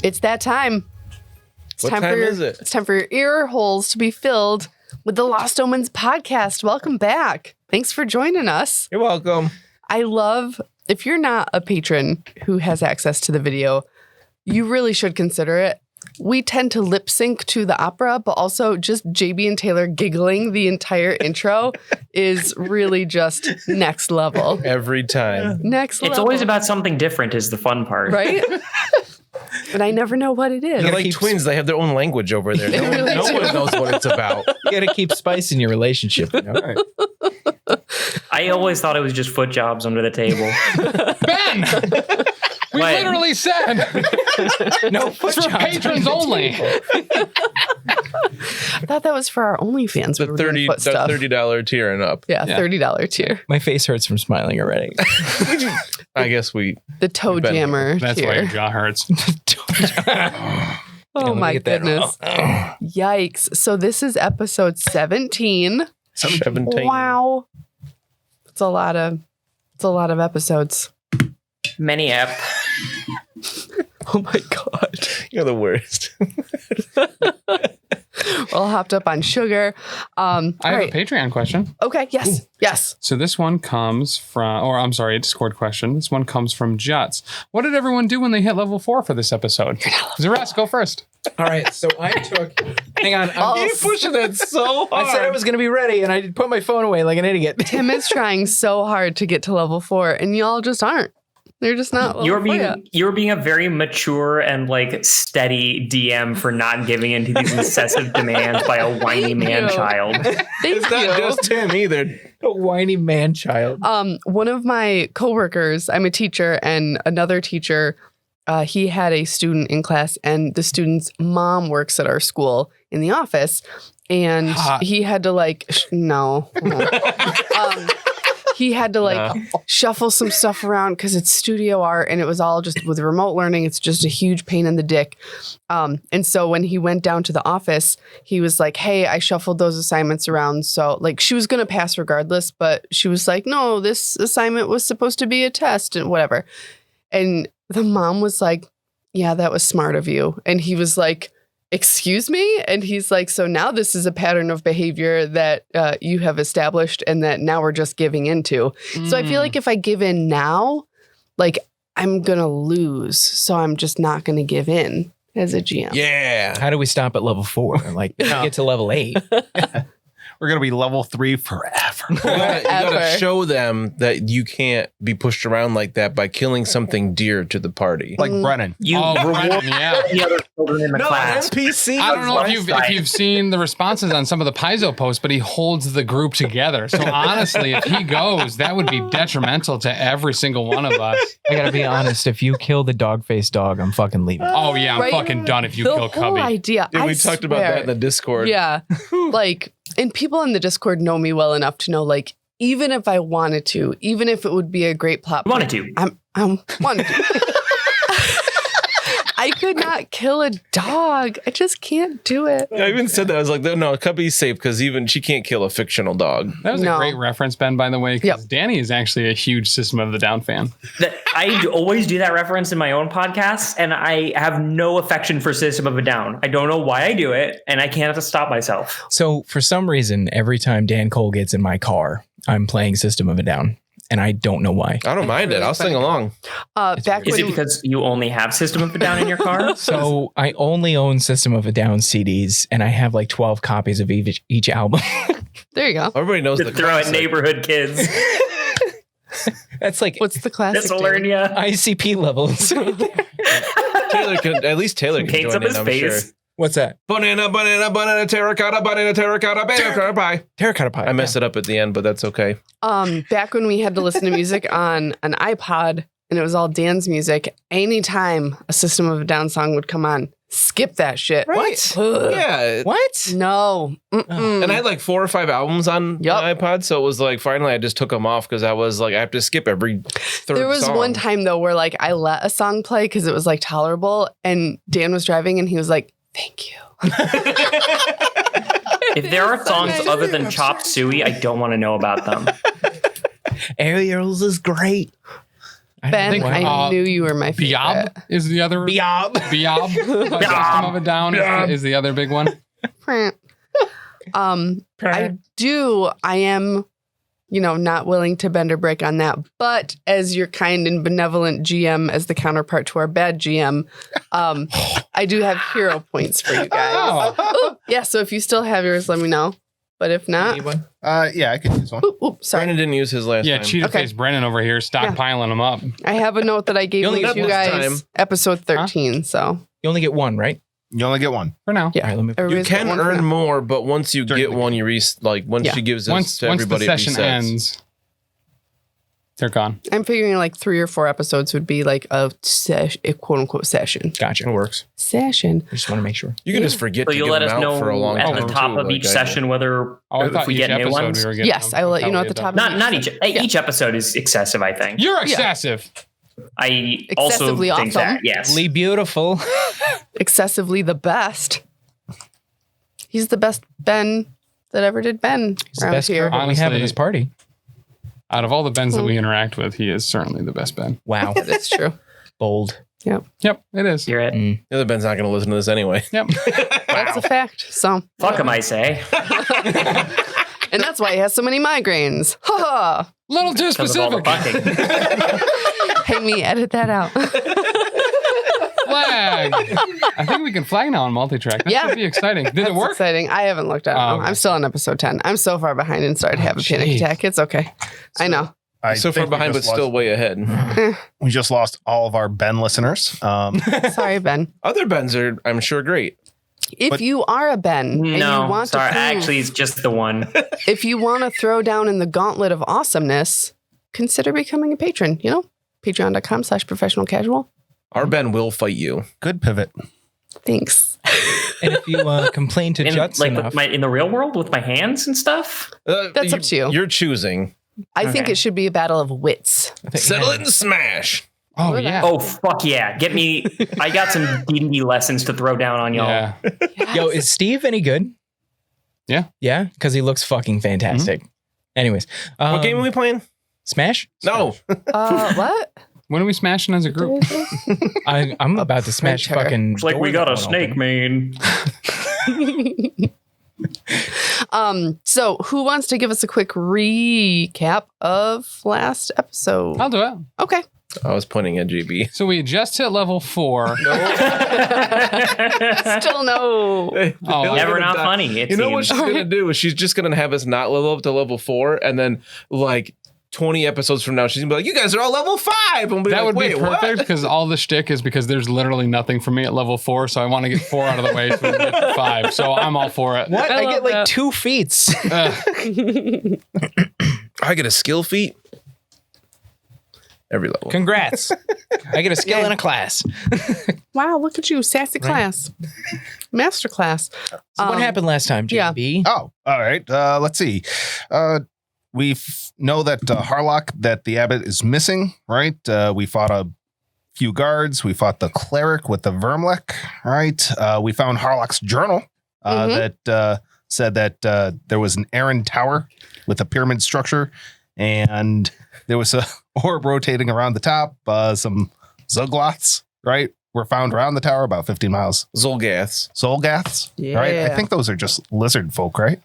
It's that time. What time is it? It's time for your ear holes to be filled with the Lost Omens podcast. Welcome back. Thanks for joining us. You're welcome. I love, if you're not a patron who has access to the video, you really should consider it. We tend to lip sync to the opera, but also just JB and Taylor giggling the entire intro is really just next level. Every time. Next level. It's always about something different is the fun part. Right? But I never know what it is. They're like twins. They have their own language over there. No one knows what it's about. You got to keep spice in your relationship. You know? I always thought it was just foot jobs under the table. Ben! We What? literally said No, it's for patrons only. I thought that was for our OnlyFans. The $30 tier and up. Yeah, $30 tier. My face hurts from smiling already. I guess we. The toe jammer That's tier. why your jaw hurts. Oh my goodness. Yikes. So this is episode 17. 17. Wow. It's a lot of episodes. Many app. Oh my God. You're the worst. All hopped up on sugar. I have a Patreon question. Okay. Yes. Ooh. Yes. So this one comes from, or I'm sorry, a Discord question. This one comes from Juts. What did everyone do when they hit level 4 for this episode? Xa'Reske, go first. All right, so I took. Hang on, You're pushing that so hard. I said I was going to be ready, and I put my phone away like an idiot. Tim is trying so hard to get to level 4, and y'all just aren't. They're just not. You're being a very mature and like steady DM for not giving into these incessive demands by a whiny man child. It's not just Tim either. A whiny man child. One of my coworkers, I'm a teacher, and another teacher, he had a student in class, and the student's mom works at our school in the office, and he had to he had to shuffle some stuff around because it's studio art, and it was all just with remote learning. It's just a huge pain in the dick. And so when he went down to the office, he was like, hey, I shuffled those assignments around. So like she was going to pass regardless, but she was like, no, this assignment was supposed to be a test and whatever. And the mom was like, yeah, that was smart of you. And he was like, excuse me? And he's like, so now this is a pattern of behavior that you have established and that now we're just giving into. So I feel like if I give in now, like I'm going to lose. So I'm just not going to give in as a GM. Yeah. How do we stop at level 4? Like, get to level 8. We're going to be level 3 forever. You gotta show them that you can't be pushed around like that by killing something dear to the party. Like Brennan. You Brennan, yeah. the other children in the class. NPC. I don't know if you've seen the responses on some of the Paizo posts, but he holds the group together. So honestly, if he goes, that would be detrimental to every single one of us. I gotta be honest. If you kill the dog-faced dog, I'm fucking leaving. Oh yeah, I'm Right? fucking done if you The kill whole Cubby. idea. Yeah, I we talked about swear. that in the Discord. Yeah. Like, and people in the Discord know me well enough to know, like, even if I wanted to, even if it would be a great plot point, I'm wanted to. I could not kill a dog. I just can't do it. I even said that. I was like, no, Cubby's safe because even she can't kill a fictional dog. That was a great reference, Ben, by the way, because Yep. Dani is actually a huge System of the Down fan. I always do that reference in my own podcast, and I have no affection for System of a Down. I don't know why I do it, and I can't stop myself. So for some reason, every time Dan Cole gets in my car, I'm playing System of a Down. And I don't know why. I don't mind it. I'll sing along. Is it because you only have System of a Down in your car? So I only own System of a Down CDs, and I have like 12 copies of each album. There you go. Everybody knows the throw at neighborhood kids. That's like What's the classic? Miscellanea. ICP levels. Taylor can Paints join up in, his I'm face. sure. What's that? Banana, terracotta, pie. Terracotta pie. I messed it up at the end, but that's okay. Back when we had to listen to music on an iPod and it was all Dan's music, anytime a System of a Down song would come on, skip that shit. What? Ugh. Yeah. What? No. Mm-mm. And I had like 4 or 5 albums on my iPod, so it was like finally I just took them off because I was like I have to skip every third There was song. one time though where like I let a song play because it was like tolerable, and Dan was driving and he was like, "Thank you." If there are songs other than Chop Suey, I don't want to know about them. Ariel's is great. Ben, I knew you were my favorite. Biab is the other. Biab. Biab. System of a Down is the other big one. I am, not willing to bend or break on that. But as your kind and benevolent GM, as the counterpart to our bad GM, I do have hero points for you guys. Oh. Yeah, so if you still have yours, let me know. But if not, Yeah, I could use one. Sorry. Brandon didn't use his last Yeah, time. cheetah face Brennan over here stockpiling them up. I have a note that I gave You only you got one guys time. episode 13. So You only get one, right? You only get one. For now. yeah, All right, let me- You everybody's got can one for earn now. more, but once you get one, you once she gives it Once to the everybody, it session resets. ends, they're gone. I'm figuring like 3 or 4 episodes would be like a quote unquote session. Gotcha. It works. Session. I just want to make sure. You can just forget So to you'll give let them us out know for a long at time. the top too, of like each I session whether Oh, I if thought we each get new episode ones. we were getting. Yes, I will let you know at the top. Not each. Each episode is excessive. I think. You're excessive. I also Excessively think awesome. that. Yes. Lee Beautiful. Excessively the best. He's the best Ben that ever did Ben He's the around best here. girl we have in Honestly. this party. Out of all the Bens that we interact with, he is certainly the best Ben. Wow. That's true. Bold. Yep, it is. You're it. The other Ben's not going to listen to this anyway. Yep. That's a fact. So, Fuck him, I say. and that's why he has so many migraines. Ha ha. Little too Because of all the specific. fucking. Hey, me, edit that out. Flag. I think we can flag now on multi-track. That Yeah. should be exciting. Did it That's work? exciting. I haven't looked at it. Oh, okay. I'm still on episode 10. I'm so far behind and started to have a panic jeez. attack. It's okay. I know. I So far think we behind, but just still lost- way ahead. We just lost all of our Ben listeners. Sorry, Ben. Other Bens are, I'm sure, great. If But- you are a Ben and you No, want sorry. to prove, Actually, it's just the one. if you want to throw down in the gauntlet of awesomeness, consider becoming a patron. Patreon.com/professional casual. Our Ben will fight you. Good pivot. Thanks. And if you complain to Juts Like enough, in the real world with my hands and stuff. That's up to you. You're choosing. I think Okay. it should be a battle of wits. I think- Settle it and smash. Oh, yeah. Oh fuck yeah! Get me. I got some D&D lessons to throw down on y'all. Yeah. Yo, is Steve any good? Yeah. Yeah? Because he looks fucking fantastic. Anyways. What game are we playing? Smash? No. What? When are we smashing as a group? I'm about to smash printer. fucking. It's like we doors got a won't snake, open. man. So who wants to give us a quick recap of last episode? I'll do it. Okay. I was pointing at JB. So we just hit level 4. Still no. Oh, Never not funny. It You know what seems. she's gonna do is she's just gonna have us not level up to level 4, and then like 20 episodes from now, she's gonna be like, "You guys are all level 5." And we'll be that like, would be "Wait, perfect what?" because all the shtick is because there's literally nothing for me at level 4, so I want to get 4 out of the way so we can get to 5. So I'm all for it. What? I love get like that. 2 feats. I get a skill feat every level. Congrats. I get a skill in a class. Wow, look at you, sassy class, master class. So what happened last time, yeah. JB? Oh, all right. Let's see. We know that Harlock, that the abbot is missing, right? We fought a few guards. We fought the cleric with the Vermlek, right? We found Harlock's journal that said that there was an Aaron tower with a pyramid structure, and there was a orb rotating around the top. Some Zugloths, right, were found around the tower about 15 miles. Zolgaths. Solgaths, right? I Yeah. think those are just lizard folk, right?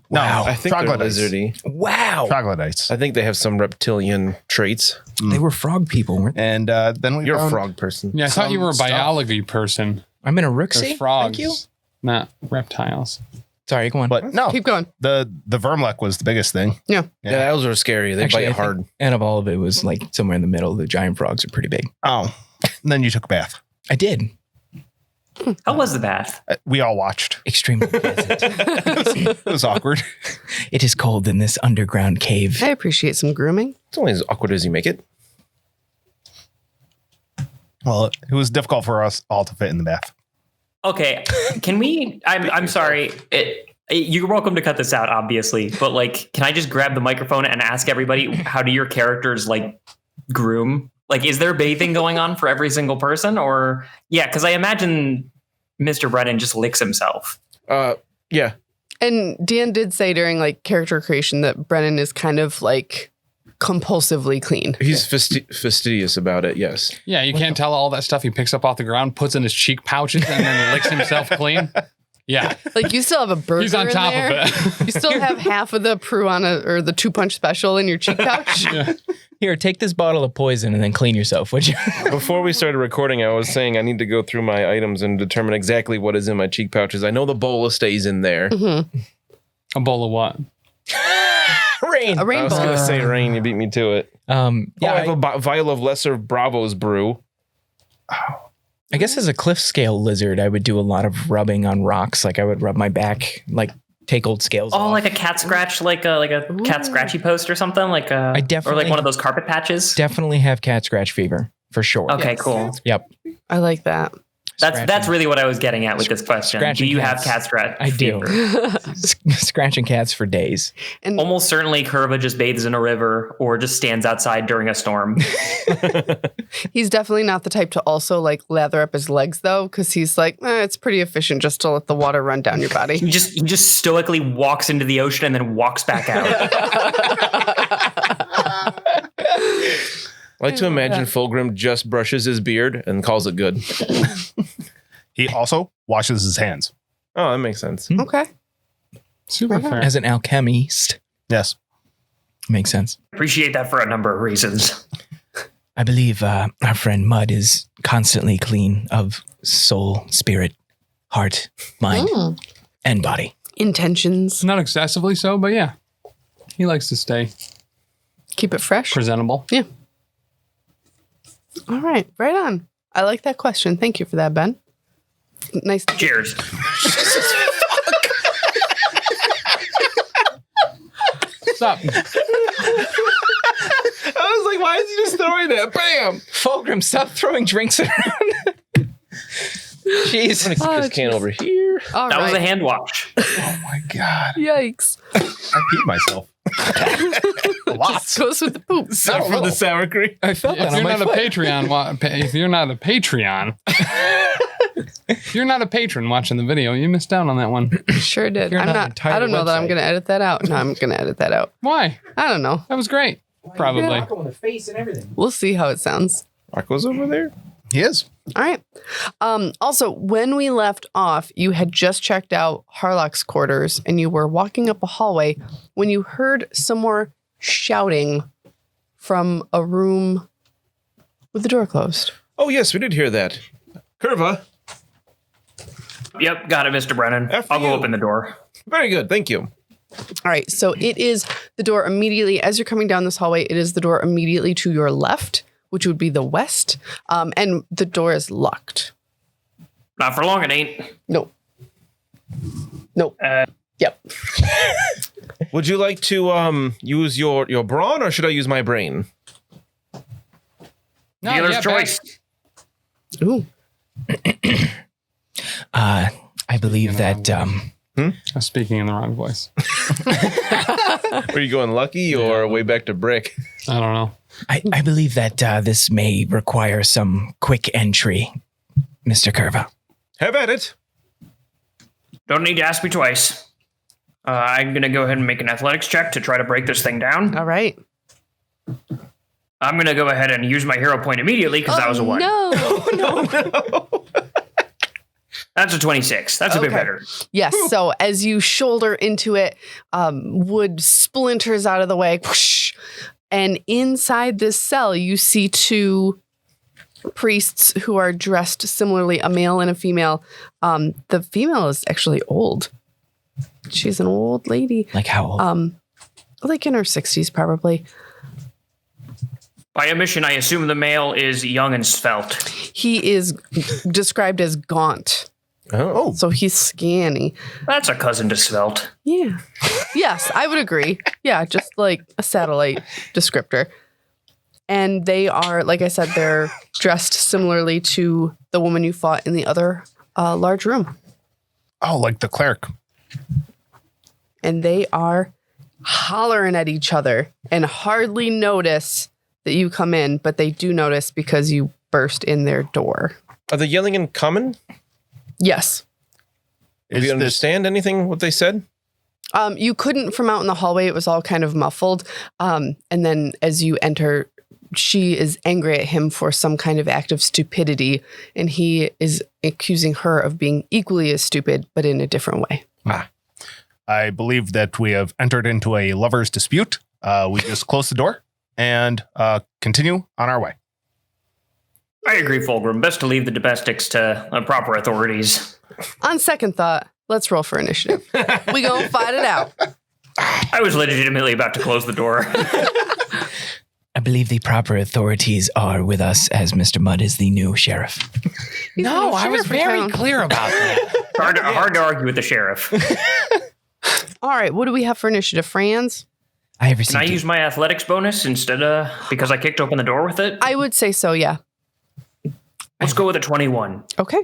No, I think they're troglodytes. lizardy. Wow. Troglodytes. I think they have some reptilian traits. They were frog people, weren't they? And then we You're a found frog person. Yeah, I thought you were a Some stuff. biology person. I'm in a There's Rooksy. frogs, Thank you. not reptiles. Sorry, go on. But no, Keep going. the Vermlek was the biggest thing. Yeah, those are scary. They Actually, I bite think- hard. And of all of it was like somewhere in the middle. The giant frogs are pretty big. Oh, and then you took a bath. I did. How was the bath? We all watched. Extremely pleasant. It was awkward. It is cold in this underground cave. I appreciate some grooming. It's only as awkward as you make it. Well, it was difficult for us all to fit in the bath. Okay, can we? I'm sorry. You're welcome to cut this out, obviously. But like, can I just grab the microphone and ask everybody, how do your characters like groom? Like, is there bathing going on for every single person, or yeah? Because I imagine Mr. Brennan just licks himself. Yeah. And Dan did say during like character creation that Brennan is kind of like compulsively clean. He's fastidious about it, yes. Yeah, you can't tell all that stuff he picks up off the ground, puts in his cheek pouches, and then licks himself clean. Yeah. Like you still have a burger. He's on top in there. of it. You still have half of the or the 2-punch special in your cheek pouch. Yeah. Here, take this bottle of poison and then clean yourself, would you? Before we started recording, I was saying I need to go through my items and determine exactly what is in my cheek pouches. I know the bola stays in there. Mm-hmm. A bowl of what? Rain. A I was rainbow. going to say rain. You beat me to it. Yeah, I have a vial of Lesser Bravo's brew. I guess as a cliff scale lizard, I would do a lot of rubbing on rocks. Like I would rub my back, like take old scales off. like a cat scratch, like a cat scratchy post or something, or like one of those carpet patches. Definitely have cat scratch fever for sure. Okay, Yes. cool. Yep. I like that. That's really what I was getting at with this question. Scratching Do you cats. have cat scratch? I do. fever? Scratching cats for days. And Almost certainly Kurva just bathes in a river or just stands outside during a storm. he's definitely not the type to also like lather up his legs though, because he's like, it's pretty efficient just to let the water run down your body. He just stoically walks into the ocean and then walks back out. I like to imagine Fulgrim just brushes his beard and calls it good. He also washes his hands. Oh, that makes sense. Okay. Super fair. As an alchemist, Yes. makes sense. Appreciate that for a number of reasons. I believe our friend Mud is constantly clean of soul, spirit, heart, mind, and body. Intentions. Not excessively so, but yeah. He likes to stay Keep it fresh. presentable. Yeah. All right. Right on. I like that question. Thank you for that, Ben. Nice. Cheers. What's up? I was like, why is he just throwing that? Bam! Fulgrim, stop throwing drinks around. Jeez. I'm going to keep this can over here. All That was a right. hand wash. Oh my God. Yikes. I peed myself. Lots. Goes with the poop. Not for the sour cream. I felt that If on you're my not a foot. if you're not a Patreon, if you're not a patron watching the video, you missed out on that one. Sure did. You're I'm not an not. entire I don't know that I'm website. going to edit that out. No, I'm going to edit that out. Why? I don't know. That was great. Probably. With a face and everything. We'll see how it sounds. Rocco's over there? He is. All right. Also, when we left off, you had just checked out Harlock's quarters and you were walking up a hallway when you heard some more shouting from a room with the door closed. Oh, yes, we did hear that. Kurva. Yep, got it, Mr. Brennan. After I'll go you. open the door. Very good. Thank you. All right. So it is the door immediately, as you're coming down this hallway, it is the door immediately to your left, which would be the west. And the door is locked. Not for long, it ain't. Nope. Nope. Yep. Would you like to use your brawn or should I use my brain? No, Dealer's yeah, choice. Ooh. I believe that I'm speaking in the wrong voice. Are you going lucky or way back to brick? I don't know. I believe that this may require some quick entry, Mr. Kurva. Have at it. Don't need to ask me twice. I'm going to go ahead and make an athletics check to try to break this thing down. All right. I'm going to go ahead and use my hero point immediately because that was a 1. No. That's a 26. That's a bit Okay. better. Yes. So as you shoulder into it, wood splinters out of the way. Whoosh, and inside this cell, you see 2 priests who are dressed similarly, a male and a female. The female is actually old. She's an old lady, Like how old? like in her 60s, probably. By omission, I assume the male is young and svelte. He is described as gaunt. Oh. So he's scanny. That's a cousin to svelte. Yeah. Yes, I would agree. Yeah, just like a satellite descriptor. And they are, like I said, they're dressed similarly to the woman you fought in the other large room. Oh, like the cleric. And they are hollering at each other and hardly notice that you come in, but they do notice because you burst in their door. Are they yelling in common? Yes. Do you understand anything what they said? You couldn't from out in the hallway. It was all kind of muffled. And then as you enter, she is angry at him for some kind of act of stupidity. And he is accusing her of being equally as stupid, but in a different way. I believe that we have entered into a lover's dispute. We just close the door and continue on our way. I agree, Fulgrim. Best to leave the domestics to proper authorities. On second thought, let's roll for initiative. We gonna fight it out. I was legitimately about to close the door. I believe the proper authorities are with us as Mr. Mudd is the new sheriff. No, I was sheriff in very town. clear about that. Hard to argue with the sheriff. All right, what do we have for initiative, Franz? I have Can I received use my athletics bonus instead of because I kicked open the door with it? I would say so, yeah. Let's go with a 21. Okay.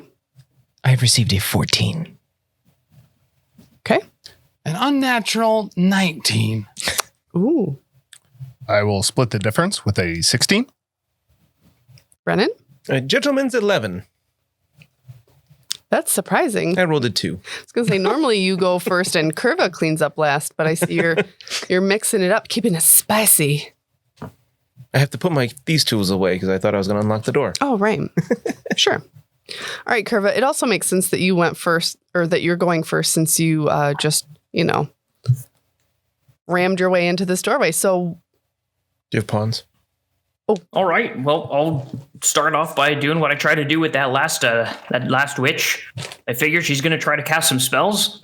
I have received a 14. Okay. An unnatural 19. Ooh. I will split the difference with a 16. Brennan? A gentleman's 11. That's surprising. I rolled a 2. I was gonna say normally you go first and Kurva cleans up last, but I see you're mixing it up, keeping it spicy. I have to put these tools away because I thought I was going to unlock the door. Oh, right. Sure. All right, Kurva. It also makes sense that you went first, or that you're going first, since you just rammed your way into this doorway. So, Do you have pawns? All right. Well, I'll start off by doing what I tried to do with that last witch. I figure she's going to try to cast some spells.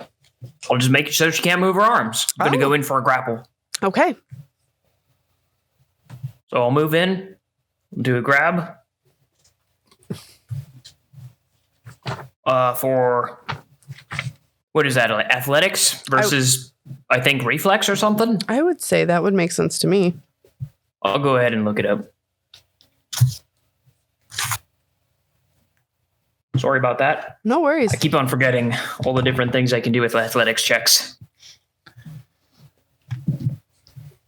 I'll just make it so she can't move her arms. I'm going to go in for a grapple. okay. So I'll move in, do a grab. For what is that? Like athletics versus I think reflex or something. I would say that would make sense to me. I'll go ahead and look it up. Sorry about that. No worries. I keep on forgetting all the different things I can do with athletics checks.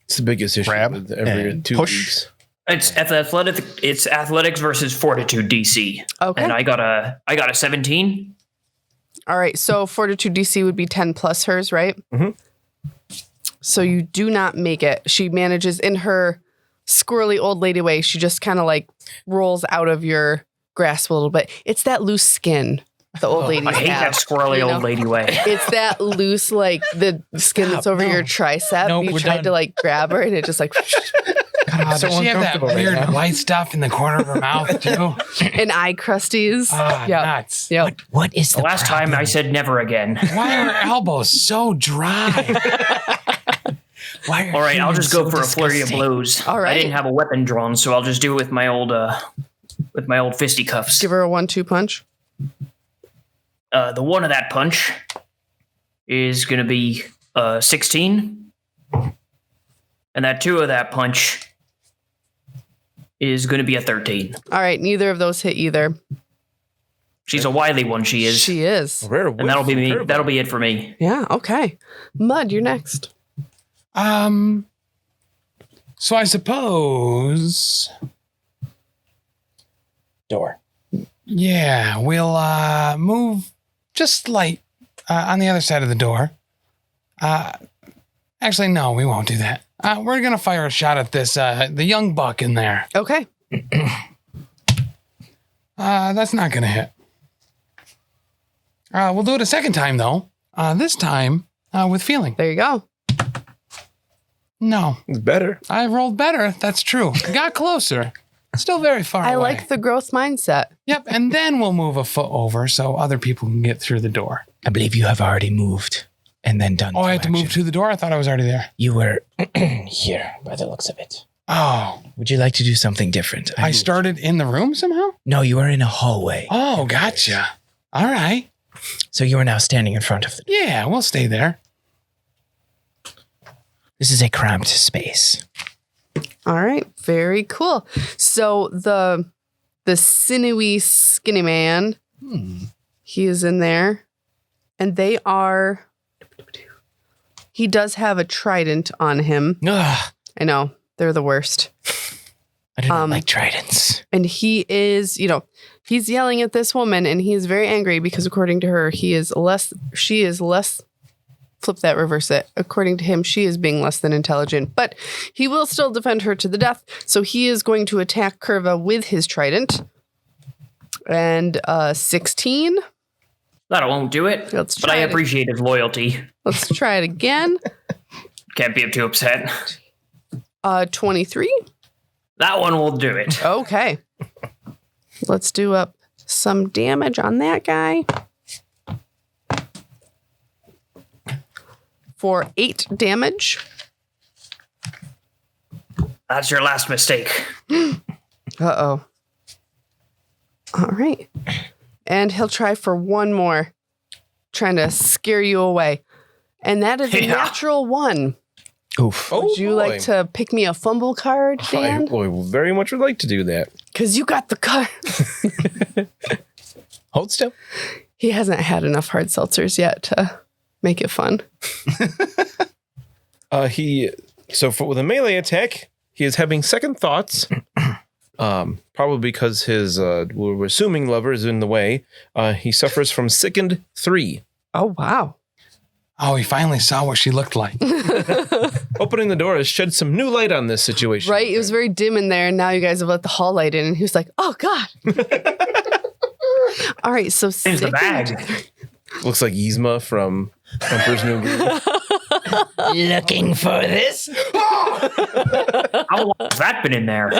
It's the biggest issue Grab with every and 2 push. weeks. It's athletics versus fortitude DC. Okay. And I got a 17. All right. So Fortitude DC would be 10 plus hers, right? Mhm. So you do not make it. She manages in her squirrely old lady way. She just kind of like rolls out of your grasp a little bit. It's that loose skin the old ladies I hate have. that squirrely you know? old lady way. It's that loose, like the skin that's over your tricep. No, you we're tried done. to like grab her and it just like, God, so does she have that uncomfortable right weird now. white stuff in the corner of her mouth, too? and eye crusties. Ah, Yep. nuts. Yep. What is The last time I said never again. Why are her elbows so dry? Why are All right, I'll humans just go so for a flurry of disgusting? blows. All right. I didn't have a weapon drawn, so I'll just do it with my old fisticuffs. Give her a 1-2 punch. The one of that punch is going to be 16. And that 2 of that punch is going to be a 13. All right. Neither of those hit either. She's a wily one, she is. She is. Rare And that'll be me. That'll be it for me. Yeah. Okay. Mud, you're next. So I suppose, Door. yeah, we'll move just light on the other side of the door. Actually, no, we won't do that. We're gonna fire a shot at this the young buck in there. Okay. That's not gonna hit. We'll do it a second time though. This time with feeling. There you go. No, It's better. I rolled better. That's true. Got closer. Still very far I away. like the growth mindset. Yep, and then we'll move a foot over so other people can get through the door. I believe you have already moved and then done. Oh, I two had to move action. to the door? I thought I was already there. You were here by the looks of it. Oh, Would you like to do something different? I moved. started in the room somehow? No, you are in a hallway. Oh, gotcha. All right. So you are now standing in front of the door. Yeah, we'll stay there. This is a cramped space. All right. Very cool. So the sinewy, skinny man, he is in there. And they are... He does have a trident on him. Ugh, I know. They're the worst. I do not like tridents. And he is, he's yelling at this woman and he is very angry because according to her, she is less flip that, reverse it. According to him, she is being less than intelligent, but he will still defend her to the death. So he is going to attack Kurva with his trident. And 16. That won't do it. Let's but I try it. appreciate his loyalty. Let's try it again. Can't be too upset. 23. That one will do it. Okay. Let's do up some damage on that guy. For 8 damage. That's your last mistake. Uh-oh. All right. And he'll try for one more, trying to scare you away. And that is a natural 1. Oof. Would you like to pick me a fumble card, Dan? I very much would like to do that. Because you got the card. Hold still. He hasn't had enough hard seltzers yet to make it fun. With a melee attack, he is having second thoughts. Probably because his we're assuming lover is in the way. He suffers from sickened 3. Oh, wow. Oh, he finally saw what she looked like. Opening the door has shed some new light on this situation. Right? It was very dim in there, and now you guys have let the hall light in, and he was like, oh, God. All right, so There's the bag. Looks like Yzma from Emperor's New Groove. Looking for this? How long has that been in there?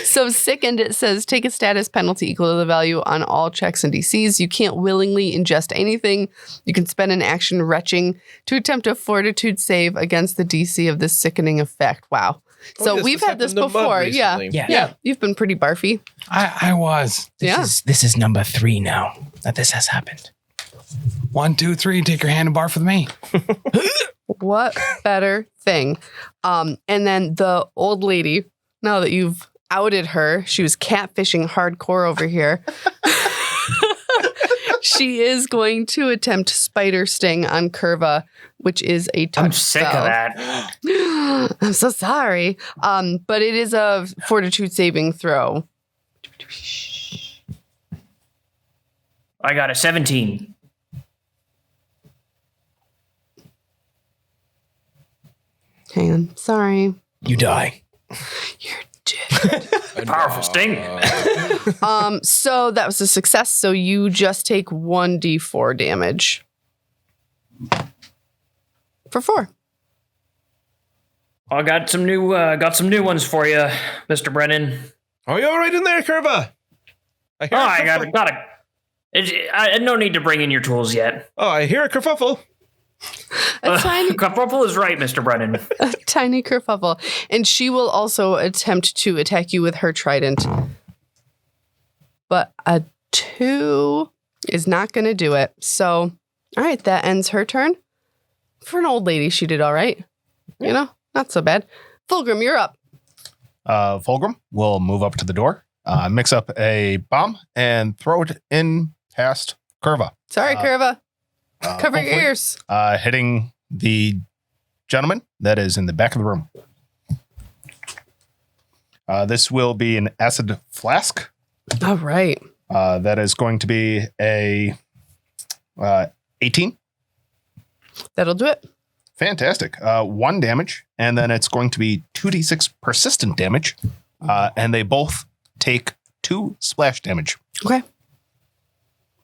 So sickened, it says, take a status penalty equal to the value on all checks and DCs. You can't willingly ingest anything. You can spend an action retching to attempt a fortitude save against the DC of this sickening effect. Wow. So yes, we've this had this happened to Mud before. Yeah. recently. Yeah. You've been pretty barfy. I was. This is number 3 now that this has happened. 1, 2, 3. Take your hand and barf with me. What better thing? And then the old lady, now that you've outed her, she was catfishing hardcore over here. She is going to attempt spider sting on Kurva, which is a touch I'm sick spell. of that. I'm so sorry. But it is a fortitude saving throw. I got a 17. Hang on. Sorry. You die. You're dead. Powerful sting. So that was a success. So you just take 1d4 damage. For 4. I got some new ones for you, Mr. Brennan. Are you all right in there, Kurva? No need to bring in your tools yet. Oh, I hear a kerfuffle. A tiny, Kerfuffle is right, Mr. Brennan. a tiny kerfuffle. And she will also attempt to attack you with her trident. But a 2 is not going to do it. So, all right, that ends her turn. For an old lady, she did all right. You know, not so bad. Fulgrim, you're up. Fulgrim will move up to the door, mix up a bomb, and throw it in past Kurva. Sorry, Kurva. Cover your hopefully, ears. Hitting the gentleman that is in the back of the room. This will be an acid flask. All right. That is going to be a 18. That'll do it. Fantastic. 1 damage, and then it's going to be 2d6 persistent damage, and they both take 2 splash damage. Okay.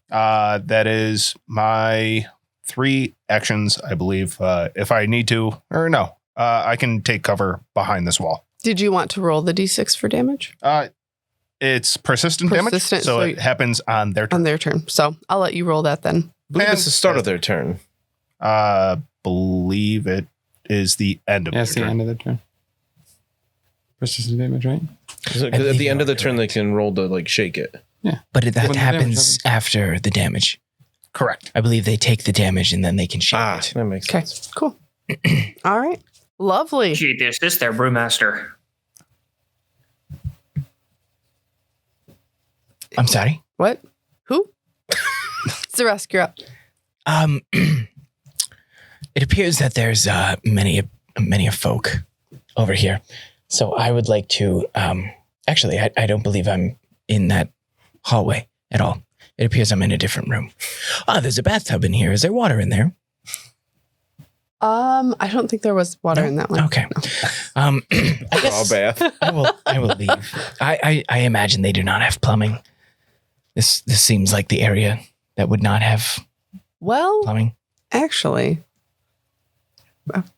That is my 3 actions, I believe. If I need to, or no, I can take cover behind this wall. Did you want to roll the d6 for damage? It's persistent damage, so it happens on their turn. On their turn. So I'll let you roll that then. I believe it's the start of their turn. Believe it is the end of Yeah, it's the their end turn. of the turn. Persistent damage, right? Because at the end of the turn, they can roll to shake it. Yeah. But that When the damage happens after the damage. Correct. I believe they take the damage and then they can shake it. That makes Okay, sense. cool. All right. Lovely. Appreciate the assist there, Brewmaster. I'm sorry. What? Who? Xa'Reske, you're up. It appears that there's many a folk over here. So I would like to actually I don't believe I'm in that hallway at all. It appears I'm in a different room. Ah, there's a bathtub in here. Is there water in there? I don't think there was water in that one. Okay. I guess Oh, bath. I will leave. I imagine they do not have plumbing. This seems like the area that would not have Well, plumbing. actually,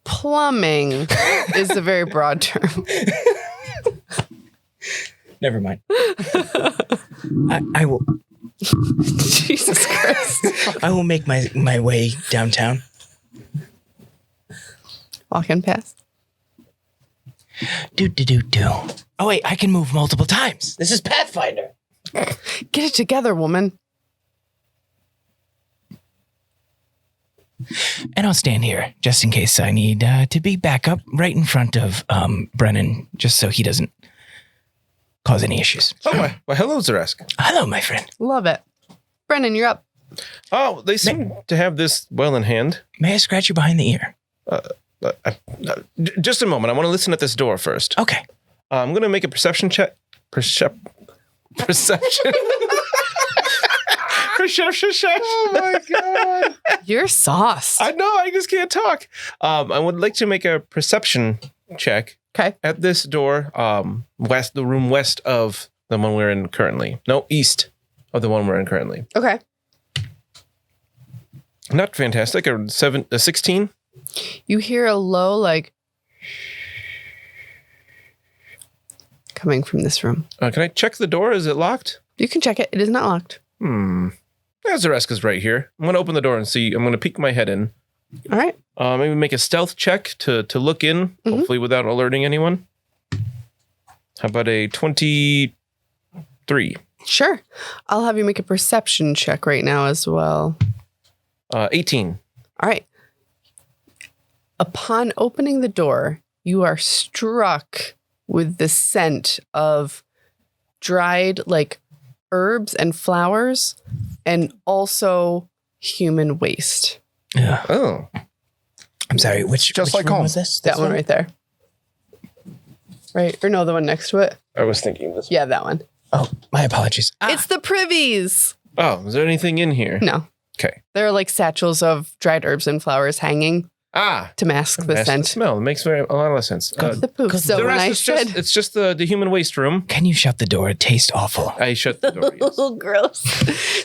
plumbing is a very broad term. Never mind. I will. Jesus Christ. I will make my way downtown. Walk-in pass. Do. Oh wait, I can move multiple times. This is Pathfinder. Get it together, woman. And I'll stand here just in case I need to be back up right in front of Brennan, just so he doesn't cause any issues. Oh, well, hello, Xa'Reske. Hello, my friend. Love it. Brennan, you're up. Oh, they seem to have this well in hand. May I scratch you behind the ear? Just a moment. I want to listen at this door first. Okay. I'm going to make a perception check. Perception. Perception check. Oh my god. You're sauced. I know. I just can't talk. I would like to make a perception check. Okay. At this door, the room west of the one we're in currently. No, east of the one we're in currently. Okay. Not fantastic. A 16. You hear a low, like, coming from this room. Can I check the door? Is it locked? You can check it. It is not locked. Xa'Reske's right here. I'm going to open the door and see. I'm going to peek my head in. All right. Maybe make a stealth check to look in, hopefully without alerting anyone. How about a 23? Sure. I'll have you make a perception check right now as well. 18. All right. Upon opening the door, you are struck with the scent of dried, like, herbs and flowers, and also human waste. Yeah. Oh. I'm sorry. Which like room home. was this? That one right there. Right. Or no, the one next to it. I was thinking this. Yeah, that one. Oh, my apologies. It's the privies. Oh, is there anything in here? No. Okay. There are like satchels of dried herbs and flowers hanging to mask the That's scent. the smell. It makes a lot of sense. The poop. So The when rest I is said, it's just the human waste room. Can you shut the door? It tastes awful. I shut the door. Yes. oh, gross.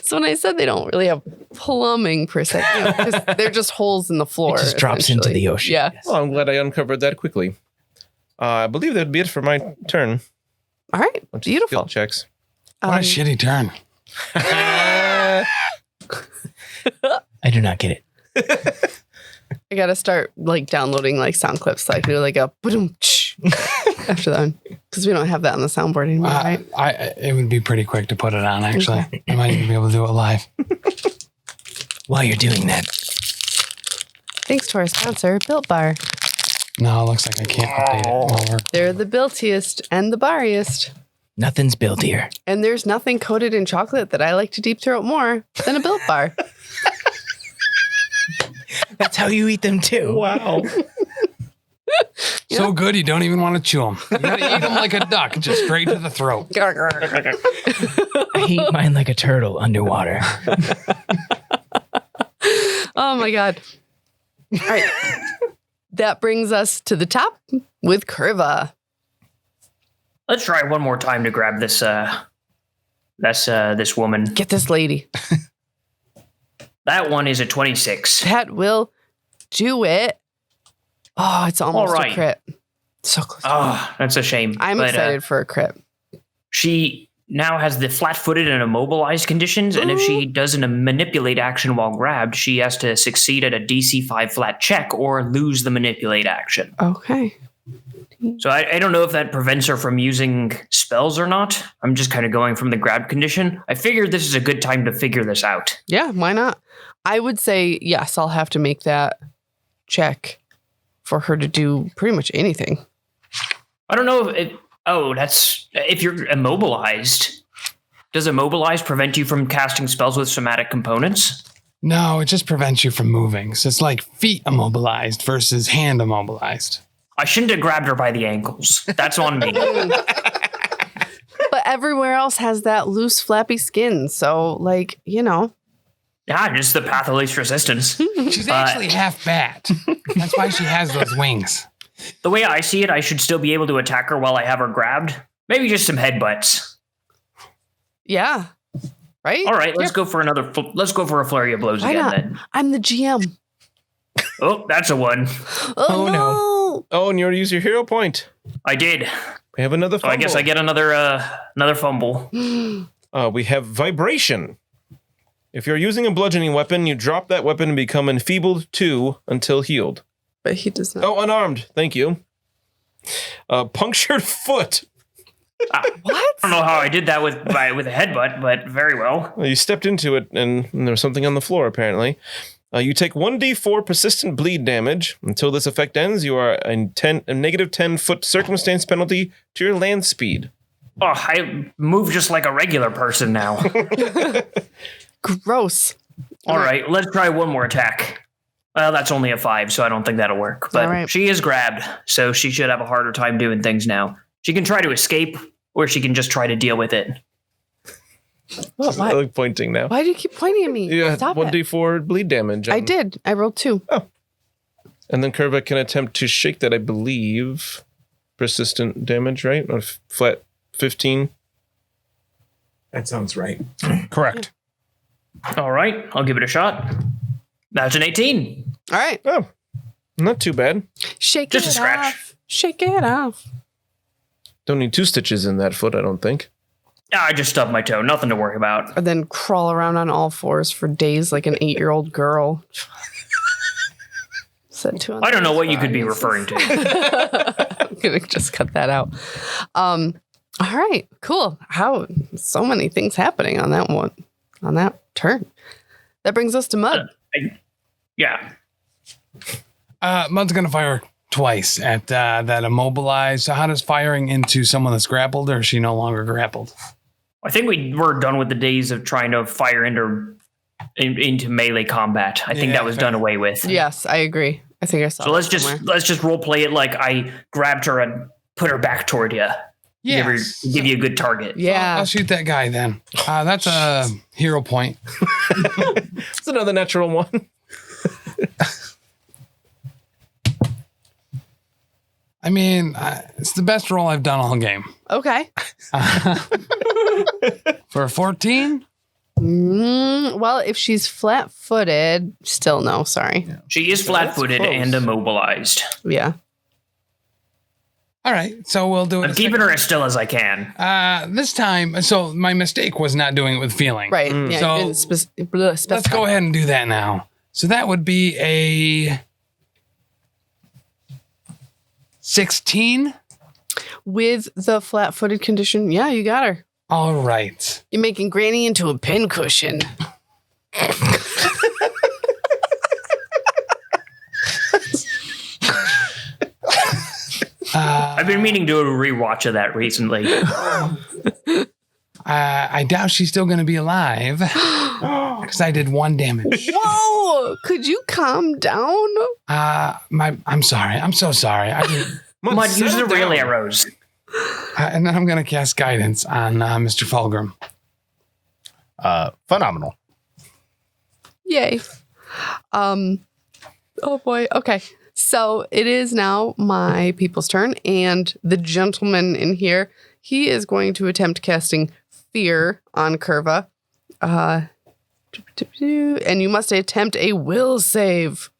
So when I said they don't really have plumbing per se, you know, 'cause they're just holes in the floor. It just drops into essentially. the ocean. Yeah. Yes. Well, I'm glad I uncovered that quickly. I believe that'd be it for my turn. All right. Bunch of Beautiful. skill checks. What a shitty turn. I do not get it. I got to start like downloading like sound clips so I can do like a boom after that one. Because we don't have that on the soundboard anymore, right? It would be pretty quick to put it on, actually. I might even be able to do it live. While you're doing that, Thanks to our sponsor, Built Bar. No, it looks like I can't update it while we're... They're the builtiest and the bariest. nothing's built here. And there's nothing coated in chocolate that I like to deep throat more than a Built Bar. That's how you eat them too. Wow. So good, you don't even want to chew them. You gotta eat them like a duck, just straight to the throat. I eat mine like a turtle underwater. Oh my God. All right. That brings us to the top with Kurva. Let's try one more time to grab this this woman. Get this lady. That one is a 26. That will do it. Oh, it's almost All right. a crit. So close. Oh, that's a shame. I'm But, excited for a crit. She now has the flat-footed and immobilized conditions, and if she doesn't manipulate action while grabbed, she has to succeed at a DC 5 flat check or lose the manipulate action. Okay. So I don't know if that prevents her from using spells or not. I'm just kind of going from the grab condition. I figured this is a good time to figure this out. Yeah, why not? I would say, yes, I'll have to make that check for her to do pretty much anything. I don't know if that's if you're immobilized. Does immobilized prevent you from casting spells with somatic components? No, it just prevents you from moving. So it's like feet immobilized versus hand immobilized. I shouldn't have grabbed her by the ankles. That's on me. But But everywhere else has that loose, flappy skin. So, like, Yeah, just the path of least resistance. She's actually half bat. That's why she has those wings. The way I see it, I should still be able to attack her while I have her grabbed. Maybe just some headbutts. Yeah. Right? All right, let's go for a flurry of blows Why again not? then. I'm the GM. Oh, that's a 1. Oh, no. Oh, and you already used your hero point. I did. We have another So fumble. I guess I get another fumble. We have vibration. If you're using a bludgeoning weapon, you drop that weapon and become enfeebled 2 until healed. But he does not. Oh, unarmed. Thank you. Punctured foot. What? I don't know how I did that with a headbutt, but very well. Well, you stepped into it and there was something on the floor, apparently. You take 1d4 persistent bleed damage. Until this effect ends, you are a negative 10 foot circumstance penalty to your land speed. Oh, I move just like a regular person now. Gross. All right, let's try one more attack. Well, that's only a 5, so I don't think that'll work. But All right. she is grabbed, so she should have a harder time doing things now. She can try to escape, or she can just try to deal with it. What? I like pointing now. Why do you keep pointing at me? Yeah, Stop it. 1d4 bleed damage. I did. I rolled 2. And then Kurva can attempt to shake that, I believe. Persistent damage, right? Or flat 15. That sounds right. Correct. All right, I'll give it a shot. That's an 18. All right. Oh, not too bad. Shake Just it a scratch. off. Shake it off. Don't need 2 stitches in that foot, I don't think. I just stubbed my toe. Nothing to worry about. And then crawl around on all fours for days like an 8-year-old girl. Said 2 on I don't know what you the could be eyes. referring to. I'm gonna just cut that out. All right, cool. How so many things happening on that one, on that turn. That brings us to Mud. Yeah. Mud's going to fire twice at that immobilized. So how does firing into someone that's grappled, or is she no longer grappled? I think we were done with the days of trying to fire into melee combat. I think Yeah, that was fair. done away with. Yes, I agree. I think I saw. So let's that somewhere. just role play it like I grabbed her and put her back toward you. Yeah. Give you a good target. Yeah. I'll shoot that guy then. That's a hero point. It's another natural one. I mean, it's the best roll I've done all game. Okay. For a 14? Well, if she's flat-footed, still no. Sorry. She is flat-footed close. and immobilized. Yeah. All right, so we'll do it. I'm keeping her as still as I can. This time, so my mistake was not doing it with feeling. Right. Yeah. So, you didn't Let's specify. go ahead and do that now. So that would be a 16. With the flat-footed condition. Yeah, you got her. All right. You're making Granny into a pincushion. I've been meaning to do a rewatch of that recently. I doubt she's still going to be alive because I did 1 damage. Whoa! Could you calm down? I'm sorry. I'm so sorry. I did, Mud, use the settle real down. arrows. and then I'm going to cast guidance on Mr. Fulgrim. Phenomenal. Yay. Oh boy. Okay. So it is now my people's turn, and the gentleman in here, he is going to attempt casting Fear on Kurva. And you must attempt a will save.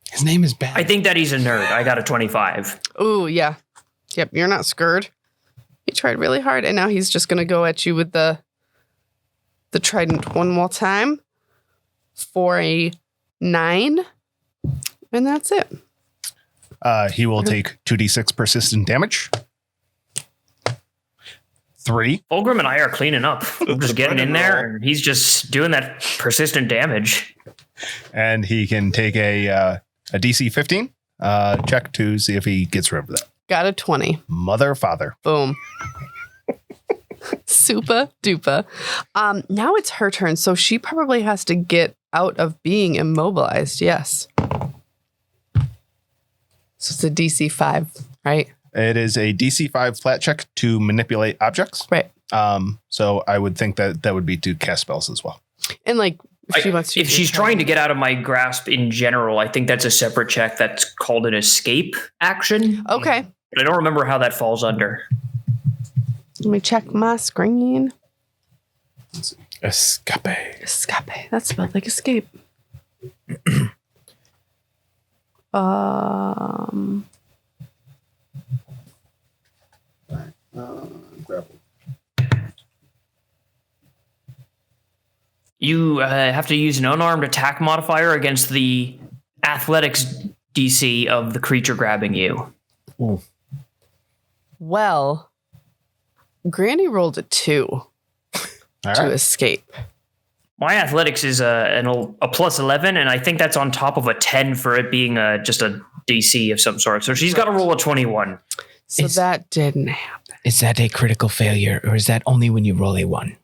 His name is Ben. I think that he's a nerd. I got a 25. Ooh, yeah. Yep, you're not scared. He tried really hard, and now he's just going to go at you with the trident one more time for a 9. And that's it. He will take 2d6 persistent damage. 3. Fulgrim and I are cleaning up. We're just getting in Brennan there, roll. and he's just doing that persistent damage. And he can take a DC 15 check to see if he gets rid of that. Got a 20. Mother, father. Boom. Super duper. Now it's her turn, so she probably has to get out of being immobilized. Yes. So it's a DC 5, right? It is a DC 5 flat check to manipulate objects. Right. So I would think that would be to cast spells as well. And like, if she wants to, if she's trying to get out of my grasp in general, I think that's a separate check that's called an escape action. Okay. But I don't remember how that falls under. Let me check my screen. Escape. Escape. That's spelled like escape. You have to use an unarmed attack modifier against the athletics DC of the creature grabbing you. Ooh. Well, Granny rolled a 2 All to right. escape. My athletics is a plus 11, and I think that's on top of a 10 for it being just a DC of some sort. So she's got to roll a 21. So that didn't happen. Is that a critical failure, or is that only when you roll a 1?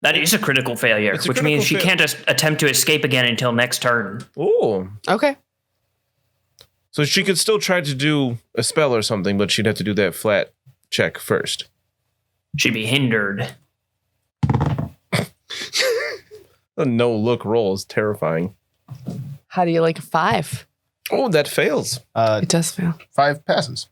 That is a critical failure, It's a which means she critical can't just attempt to escape again until next turn. Oh. Okay. So she could still try to do a spell or something, but she'd have to do that flat check first. She'd be hindered. A no-look roll is terrifying. How do you like a 5? Oh, that fails. It does fail. 5 passes.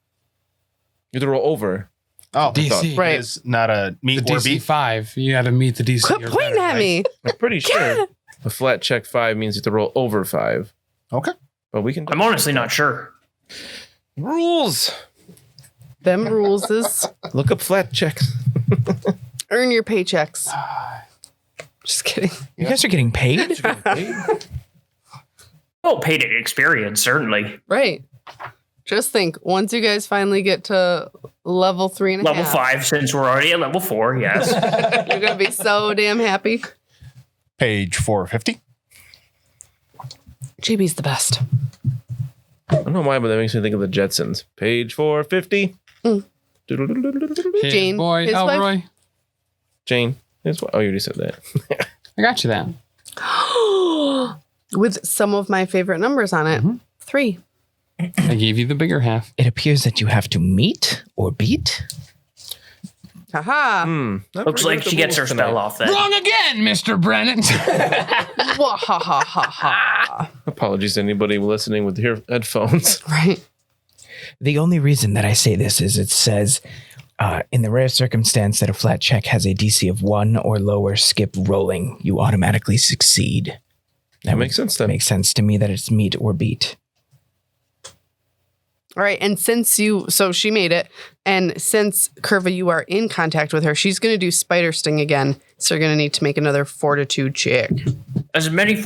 You have to roll over. Oh, DC. Right. It's not a The meet or DC beat. 5. You got to meet the DC. Quit or pointing better, at right? me. I'm pretty sure a flat check 5 means you have to roll over 5. Okay. But we can. I'm honestly not sure. Rules. Them rules is Look up flat checks. earn your paychecks. Just kidding. You guys are getting paid? Oh, paid experience, certainly. Right. Just think, once you guys finally get to level 3.5, Level 5, since we're already at level 4, yes. you're going to be so damn happy. Page 450. JB's the best. I don't know why, but that makes me think of the Jetsons. Page 450. His Jane, boy, his wife. Elroy. Jane. Oh, you already said that. I got you that. With some of my favorite numbers on it. 3. I gave you the bigger half. It appears that you have to meet or beat. Haha. Looks like she gets her spell off then. Wrong again, Mr. Brennan. Wahahaha. Apologies to anybody listening with your headphones. Right. The only reason that I say this is it says, in the rare circumstance that a flat check has a DC of 1 or lower, skip rolling. You automatically succeed. That makes sense then. Makes sense to me that it's meet or beat. All right. And since so she made it. And since Kurva, you are in contact with her, she's going to do spider sting again. So you're going to need to make another fortitude check. As many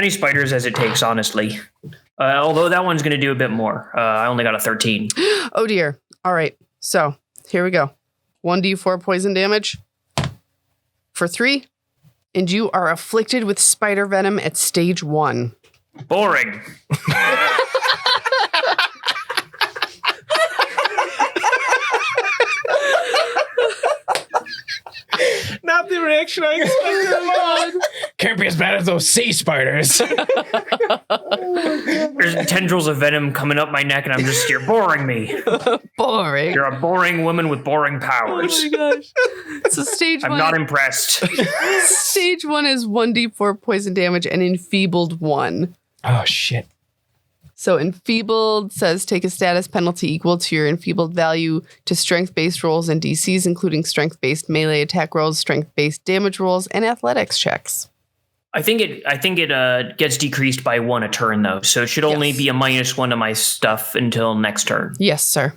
spiders as it takes, honestly. Although that one's going to do a bit more. I only got a 13. Oh dear. All right. So here we go. 1d4 poison damage for 3. And you are afflicted with spider venom at stage 1. Boring. Not the reaction I expected. Can't be as bad as those sea spiders. There's tendrils of venom coming up my neck, and you're boring me. Boring. You're a boring woman with boring powers. Oh my gosh. So stage I'm 1. not impressed. Stage 1 is 1d4 poison damage and enfeebled 1. Oh, shit. So enfeebled says take a status penalty equal to your enfeebled value to strength-based rolls and DCs, including strength-based melee attack rolls, strength-based damage rolls, and athletics checks. I think it gets decreased by 1 a turn, though. So it should only be a -1 to my stuff until next turn. Yes, sir.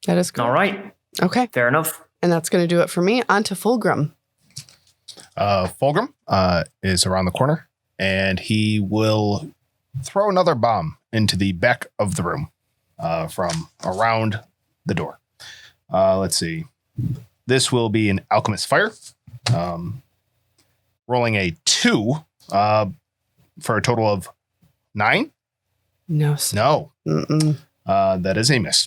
That is correct. All right. Okay. Fair enough. And that's going to do it for me. On to Fulgrim. Fulgrim is around the corner, and he will throw another bomb into the back of the room from around the door. Let's see. This will be an alchemist fire. Rolling a 2 for a total of 9. No, sir. No, Mm-mm. that is a miss.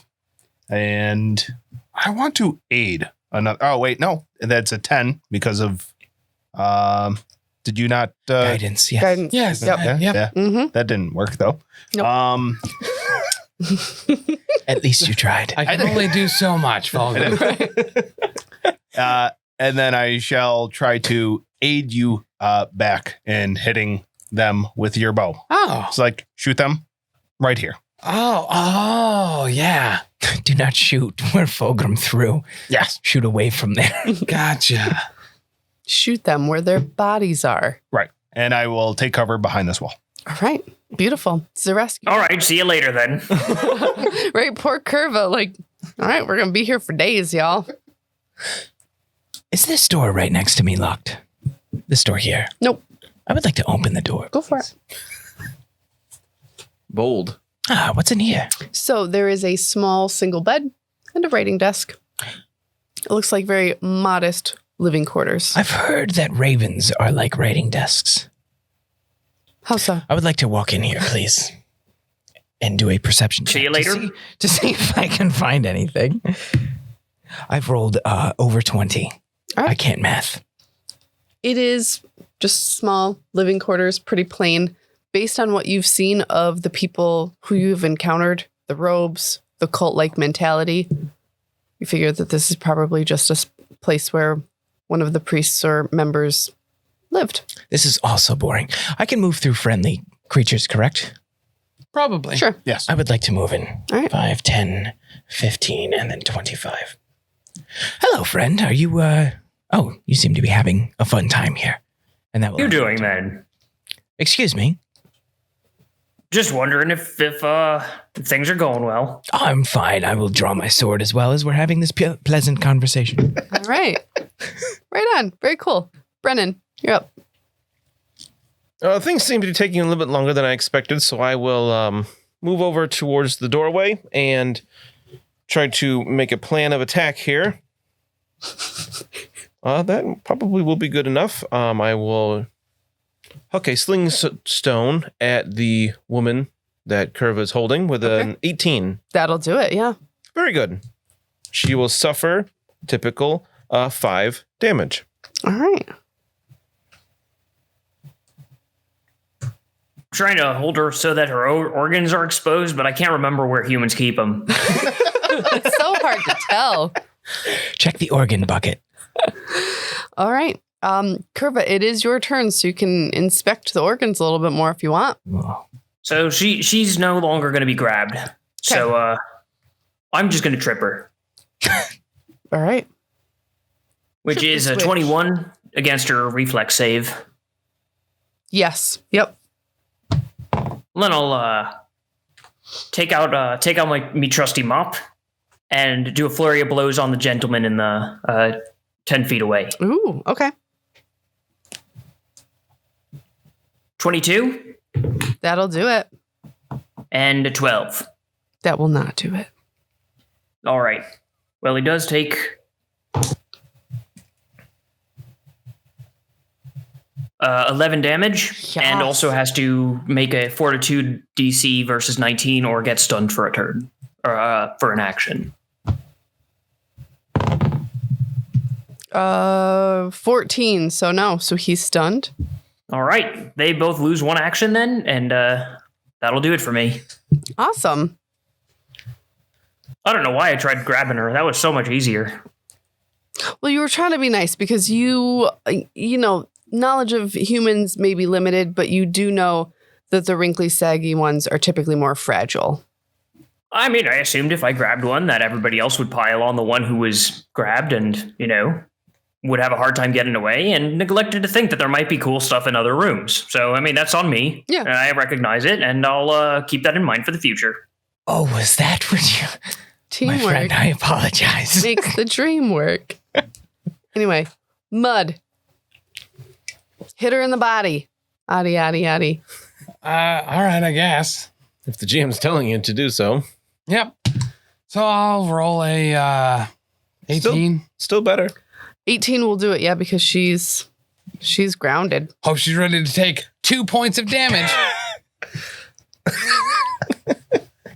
And I want to aid another. Oh, wait, no, that's a 10 because of. Did you not? Guidance, yeah. Guidance. Yes. Yep. Yeah. Yep. Yeah. Mm-hmm. That didn't work though. Nope. At least you tried. I can only do so much, Fulgrim. And then I shall try to aid you back in hitting them with your bow. Oh. It's like, shoot them right here. Oh, yeah. Do not shoot where Fulgrim threw. Yes. Shoot away from there. Gotcha. Shoot them where their bodies are. Right. And I will take cover behind this wall. All right. Beautiful. Xa'Reske. All right, see you later then. Right, poor Kurva. Like, all right, we're going to be here for days, y'all. Is this door right next to me locked? This door here? Nope. I would like to open the door. Go for it. Bold. What's in here? So there is a small single bed and a writing desk. It looks like very modest living quarters. I've heard that ravens are like writing desks. How so? I would like to walk in here, please, and do a perception check. See you later. To see if I can find anything. I've rolled over 20. All right. I can't math. It is just small living quarters, pretty plain. Based on what you've seen of the people who you've encountered, the robes, the cult-like mentality, you figure that this is probably just a place where one of the priests or members lived. This is also boring. I can move through friendly creatures, correct? Probably. Sure. Yes. I would like to move in. All right. 5, 10, 15, and then 25. Hello, friend. Are you, Oh, you seem to be having a fun time here. And that will... What are you doing then? Excuse me. Just wondering if things are going well. Oh, I'm fine. I will draw my sword as well as we're having this pleasant conversation. All right. Right on. Very cool. Brennan, you're up. Things seem to be taking a little bit longer than I expected, so I will move over towards the doorway and try to make a plan of attack here. That probably will be good enough. I will huck a sling stone at the woman that Kurva is holding with an 18. That'll do it, yeah. Very good. She will suffer typical 5 damage. All right. Trying to hold her so that her organs are exposed, but I can't remember where humans keep them. It's so hard to tell. Check the organ bucket. All right. Kurva, it is your turn, so you can inspect the organs a little bit more if you want. Whoa. So she's no longer going to be grabbed. So I'm just going to trip her, All right. which Trip is the a switch. 21 against her reflex save. Yes. Yep. Then I'll take out me trusty mop and do a flurry of blows on the gentleman in the 10 feet away. Ooh, okay. 22 That'll do it. and a 12. That will not do it. All right. Well, he does take 11 damage, and Yes. also has to make a Fortitude DC versus 19, or get stunned for a turn, or for an action. 14. So no. So he's stunned. All right. They both lose one action then, and that'll do it for me. Awesome. I don't know why I tried grabbing her. That was so much easier. Well, you were trying to be nice because you know, knowledge of humans may be limited, but you do know that the wrinkly, saggy ones are typically more fragile. I mean, I assumed if I grabbed one that everybody else would pile on the one who was grabbed and, would have a hard time getting away, and neglected to think that there might be cool stuff in other rooms. So, I mean, that's on me. Yeah. And I recognize it, and I'll keep that in mind for the future. Oh, was that what you... My Teamwork friend, I apologize. makes the dream work. Anyway, Mud. Hit her in the body. Addy, addy, addy. All right, I guess. If the GM's telling you to do so. Yep. So I'll roll a 18. Still better. 18 will do it, yeah, because she's grounded. Hope she's ready to take 2 points of damage.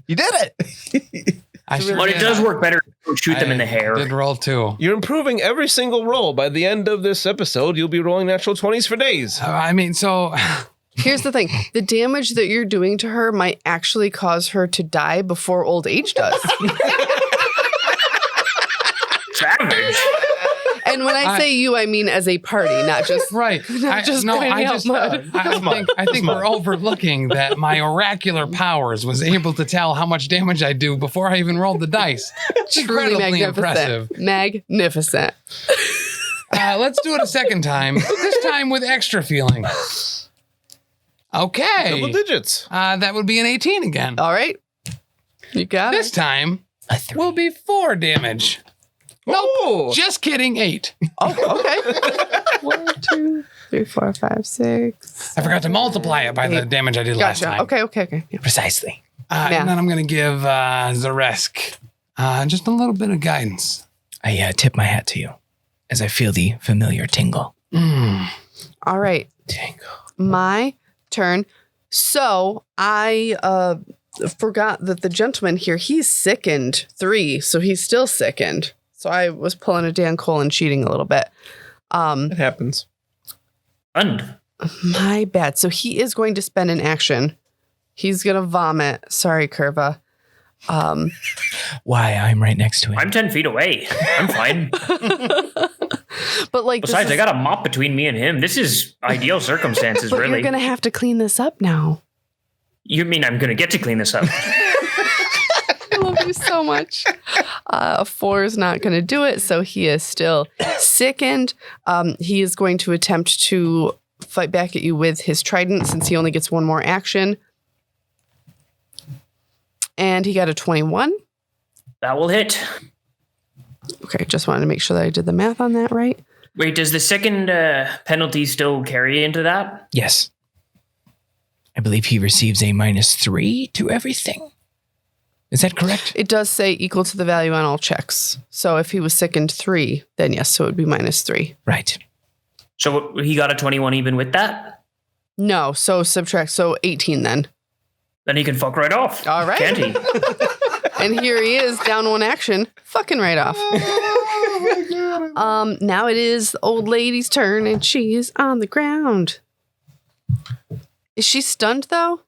You did it. I sure But it did. does work better to shoot them in the hair. Did roll 2. You're improving every single roll. By the end of this episode, you'll be rolling natural 20s for days. I mean, so Here's the thing. The damage that you're doing to her might actually cause her to die before old age does. Savage. And when I say you, I mean as a party, not just Right. I think we're overlooking that my oracular powers was able to tell how much damage I do before I even rolled the dice. truly Incredibly magnificent. impressive. Magnificent. Let's do it a second time. This time with extra feeling. Okay. Double digits. That would be an 18 again. All right. You got This it. time A 3. will be 4 damage. Oh, Just kidding, 8. Oh, okay. 1, 2, 3, 4, 5, 6. I forgot to multiply it by the damage I did last Gotcha. time. Okay. Yeah. Precisely. Yeah. And then I'm going to give Xa'Reske just a little bit of guidance. I tip my hat to you as I feel the familiar tingle. All right. tango. My turn. So I forgot that the gentleman here, he's sickened 3, so he's still sickened. So I was pulling a Dan Cole and cheating a little bit. It happens. My bad. So he is going to spend an action. He's going to vomit. Sorry, Kurva. Why, I'm right next to him. I'm 10 feet away. I'm fine. But like, Besides, I got a mop between me and him. This is ideal circumstances, but really. you're going to have to clean this up now. You mean I'm going to get to clean this up? I love you so much. 4 is not going to do it, so he is still sickened. He is going to attempt to fight back at you with his trident since he only gets 1 more action. And he got a 21. That will hit. Okay, just wanted to make sure that I did the math on that right. Wait, does the second penalty still carry into that? Yes. I believe he receives a -3 to everything. Is that correct? It does say equal to the value on all checks. So if he was sickened 3, then yes, so it would be -3. Right. So he got a 21 even with that? No, so subtract, so 18 then. Then he can fuck right off. All right. Can't he? And here he is, down 1 action, fucking right off. Now it is the old lady's turn, and she is on the ground. Is she stunned though?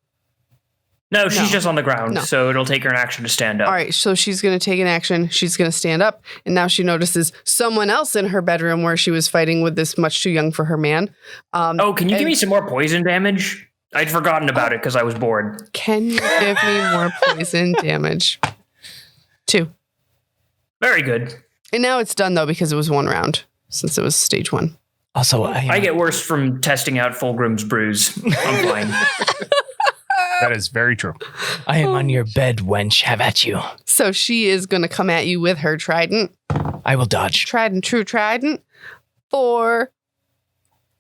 No, she's No. just on the ground, No. so it'll take her an action to stand up. All right, so she's going to take an action. She's going to stand up, and now she notices someone else in her bedroom where she was fighting with this much too young for her man. Oh, can you give me some more poison damage? I'd forgotten about it because I was bored. Can you give me more poison damage? 2. Very good. And now it's done though because it was 1 round since it was stage 1. Also, I get worse from testing out Fulgrim's bruise. I'm fine. That is very true. I am on your bed, wench. Have at you. So she is going to come at you with her trident. I will dodge. Tried and true trident for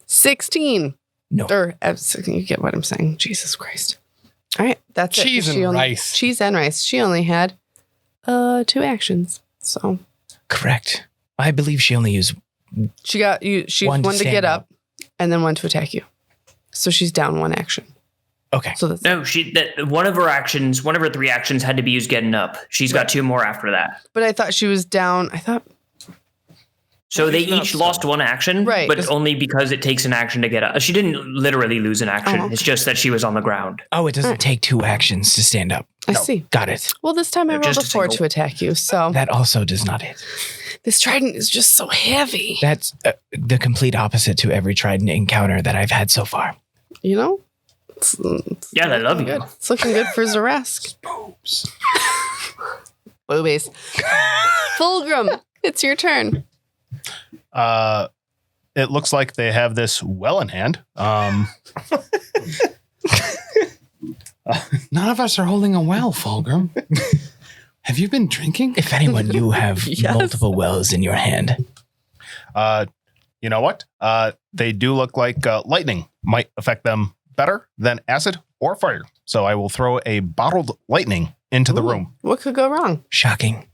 16. No. Or you get what I'm saying. Jesus Christ. All right, that's it. Cheese and rice. Cheese and rice. She only had 2 actions. So Correct. I believe she only used. she got you. She One to one to stand get up. up, and then 1 to attack you. So she's down 1 action. Okay. So that's No, one of her 3 actions had to be used getting up. She's got 2 more after that. But I thought she was down. I thought So they She's not each lost 1 action, Right. but only because it takes an action to get up. She didn't literally lose an action. Oh, okay. It's just that she was on the ground. Oh, it doesn't Alright. take 2 actions to stand up. I see. Got it. Well, this time I rolled Just a a 4 single. to attack you. So That also does not hit. this trident is just so heavy. That's the complete opposite to every trident encounter that I've had so far. You know? Yeah, they love you. Good. It's looking good for Xa'Reske. Boobies. Fulgrim, it's your turn. It looks like they have this well in hand. None of us are holding a well, Fulgrim. Have you been drinking? If anyone, you have Yes. multiple wells in your hand. You know what? They do look like lightning might affect them better than acid or fire. So I will throw a bottled lightning into the Ooh. room. What could go wrong? Shocking.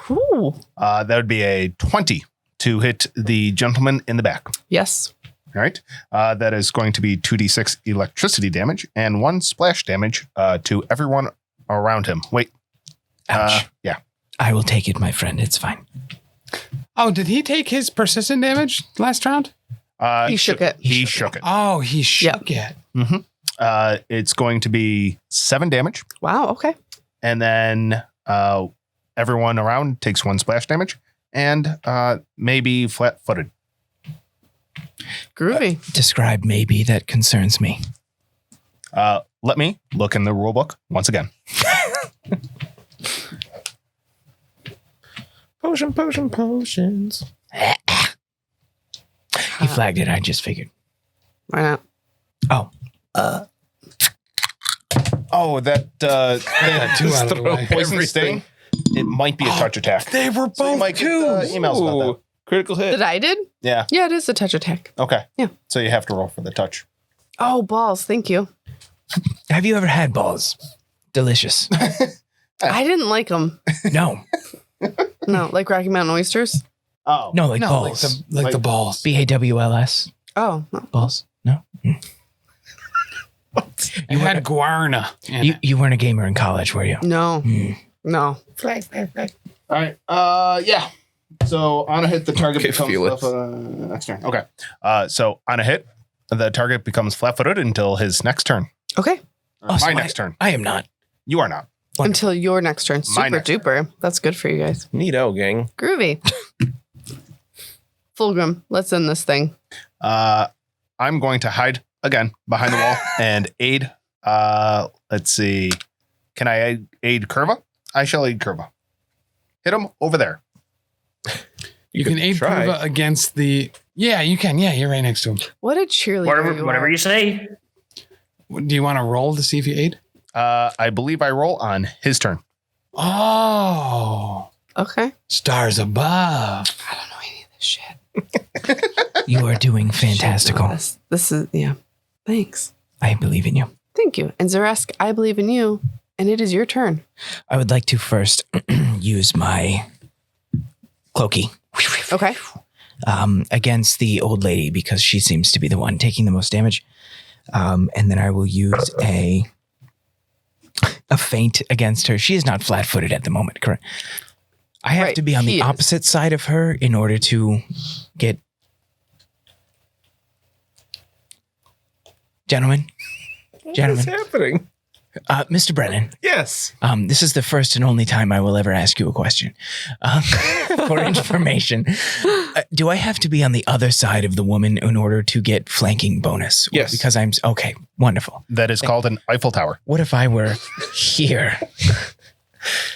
Ooh. That would be a 20 to hit the gentleman in the back. Yes. All right. That is going to be 2d6 electricity damage and 1 splash damage to everyone around him. Wait. Ouch. Yeah. I will take it, my friend. It's fine. Oh, did he take his persistent damage last round? He shook it. He shook it. Oh, he shook it. It's going to be 7 damage. Wow. Okay. And then everyone around takes 1 splash damage and maybe flat-footed. Groovy. Describe maybe that concerns me. Let me look in the rule book once again. Potions. He flagged it. I just figured. Why not? Oh, Oh, that 2 out of the way. poison sting. It might be a touch attack. They were So you both might get twos. emails about Ooh, critical hit. That I did? Yeah. Yeah, it is a touch attack. Okay. Yeah. So you have to roll for the touch. Oh, balls. Thank you. have you ever had balls? Delicious. I didn't like them. No, No, like Rocky Mountain oysters. Oh. no, like No, balls. like the balls. BAWLS. Oh, no. Balls. No. You had guarna. in it. You weren't a gamer in college, were you? No. Hmm. No. All right. Yeah. So on a hit, the target Okay, feel it. becomes next turn. Okay. So on a hit, the target becomes flat-footed until his next turn. Okay. Or Oh, so my next turn. I am not. You are not. Until your next turn. My Super next duper. That's good for you guys. Neato, gang. Groovy. Fulgrim, let's end this thing. I'm going to hide again behind the wall and aid. Let's see. Can I aid Kurva? I shall aid Kurva. Hit him over there. You can aid try. Kurva against the. Yeah, you can. Yeah, you're right next to him. What a cheerleader Whatever are. you say. Do you want to roll to see if you aid? I believe I roll on his turn. Oh, Okay. stars above. I don't know any of this shit. You are doing fantastical. This is, yeah. Thanks. I believe in you. Thank you. And Xa'Reske, I believe in you. And it is your turn. I would like to first use my cloaky Okay. against the old lady because she seems to be the one taking the most damage. And then I will use a feint against her. She is not flat-footed at the moment, correct? I have Right, to be on he the is. opposite side of her in order to get... Gentlemen, What's gentlemen, happening? Mr. Brennan, Yes. this is the first and only time I will ever ask you a question. For information, do I have to be on the other side of the woman in order to get flanking bonus? Or Yes. Because I'm okay. Wonderful. That is called an Eiffel Tower. What if I were here?